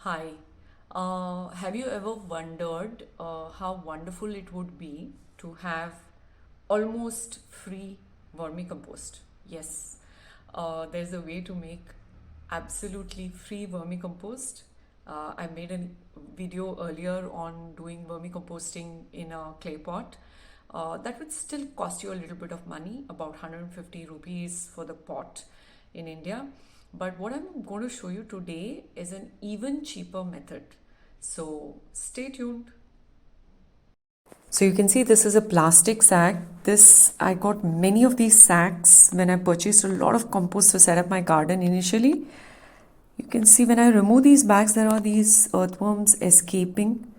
Hi. Have you ever wondered how wonderful it would be to have almost free vermicompost? Yes, there's a way to make absolutely free vermicompost. I made a video earlier on doing vermicomposting in a clay pot. That would still cost you a little bit of money, about 150 rupees for the pot in India. But what I'm going to show you today is an even cheaper method. So stay tuned. So you can see this is a plastic sack. I got many of these sacks when I purchased a lot of compost to set up my garden initially. You can see when I remove these bags, there are these earthworms escaping,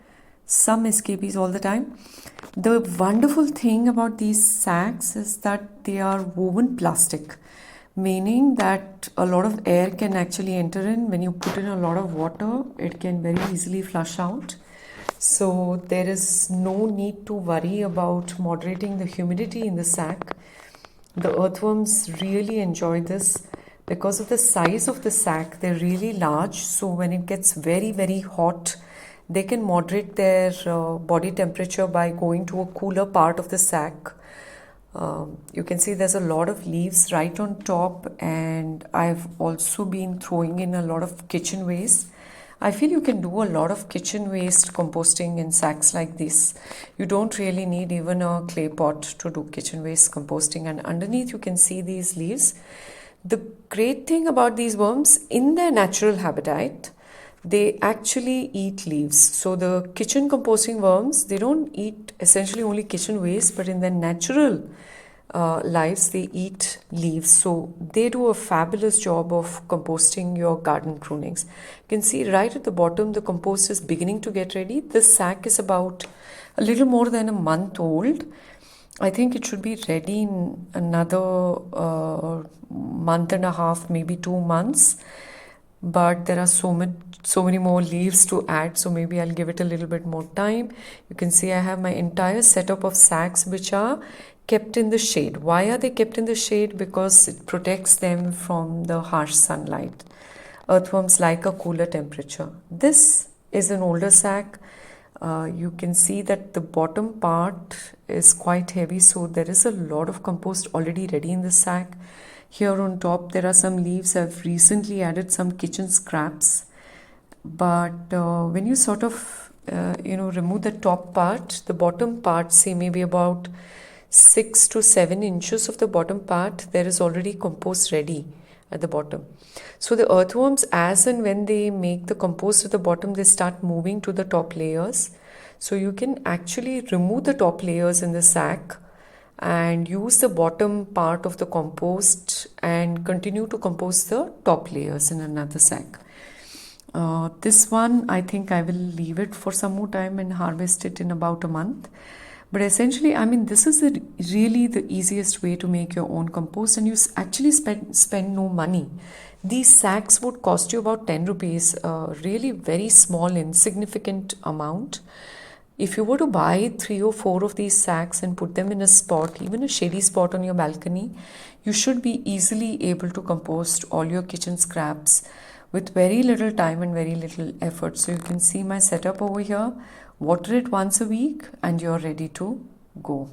some escapees all the time. The wonderful thing about these sacks is that they are woven plastic, meaning that a lot of air can actually enter in. When you put in a lot of water, it can very easily flush out. So there is no need to worry about moderating the humidity in the sack. The earthworms really enjoy this because of the size of the sack. They're really large, so when it gets very, very hot, they can moderate their body temperature by going to a cooler part of the sack. You can see there's a lot of leaves right on top, and I've also been throwing in a lot of kitchen waste. I feel you can do a lot of kitchen waste composting in sacks like this. You don't really need even a clay pot to do kitchen waste composting, and underneath you can see these leaves. The great thing about these worms, in their natural habitat, they actually eat leaves. So the kitchen composting worms, they don't eat essentially only kitchen waste, but in their natural lives, they eat leaves. So they do a fabulous job of composting your garden prunings. You can see right at the bottom, the compost is beginning to get ready. This sack is about a little more than a month old. I think it should be ready in another month and a half, maybe 2 months. But there are so many more leaves to add, so maybe I'll give it a little bit more time. You can see I have my entire setup of sacks which are kept in the shade. Why are they kept in the shade? Because it protects them from the harsh sunlight. Earthworms like a cooler temperature. This is an older sack. You can see that the bottom part is quite heavy, so there is a lot of compost already ready in the sack. Here on top there are some leaves. I've recently added some kitchen scraps, but when you sort of remove the top part, the bottom part, say maybe about 6 to 7 inches of the bottom part, there is already compost ready at the bottom. So the earthworms, as and when they make the compost at the bottom, they start moving to the top layers. So you can actually remove the top layers in the sack and use the bottom part of the compost and continue to compost the top layers in another sack. This one, I think I will leave it for some more time and harvest it in about a month. But essentially, I mean, this is really the easiest way to make your own compost, and you actually spend no money. These sacks would cost you about 10 rupees, really very small, insignificant amount. If you were to buy 3 or 4 of these sacks and put them in a spot, even a shady spot on your balcony, you should be easily able to compost all your kitchen scraps with very little time and very little effort. So you can see my setup over here. Water it once a week and you're ready to go.